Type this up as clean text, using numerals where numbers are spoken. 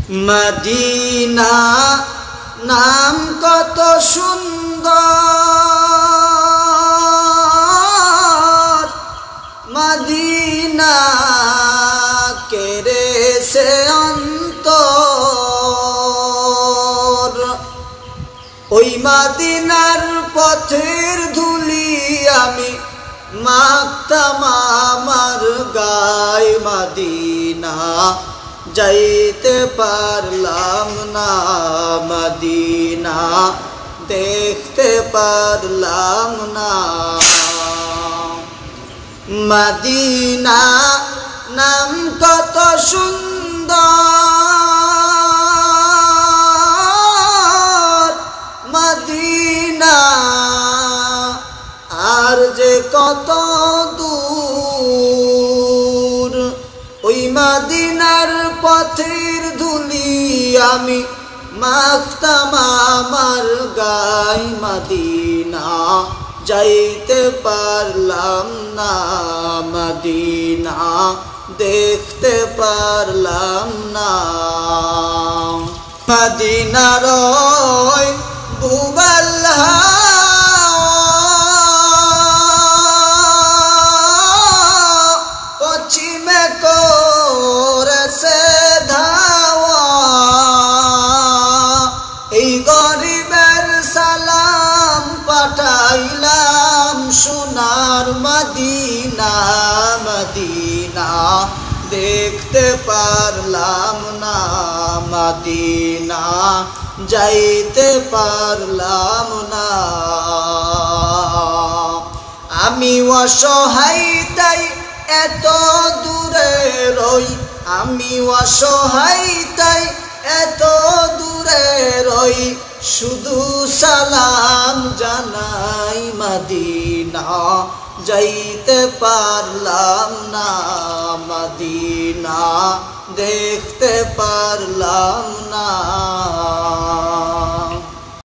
Medina নাম কত সুন্দর, মদিনা কেড়েছে অন্তর। ওই মদিনার পথের ধুলি আমি মাখতাম আমার গায়ে, মদিনা যাইতে পারলাম না, মদিনা দেখতে পারলাম না। মদিনা নাম কত সুন্দর, মদিনা আর যে কত দূর। ওই মদিনার পথের ধুলি আমি মাখতাম আমার গায়ে, মদিনা যাইতে পারলাম না, মদিনা দেখতে পারলাম না। মদিনার ওই বুবাল পশ্চিমে করেছে ধাওয়া, এই গরিবের সালাম পাঠাইলাম সোনার মদিনা, মদিনা দেখতে পারলাম না, মদিনা যাইতে পারলাম না। আমি অসহায় তাই এত দূরে রই, আমি অসহায় তাই এত দূরে রই, শুধু সালাম জানাই, মদিনা যাইতে পারলাম না, মদিনা দেখতে পারলাম না।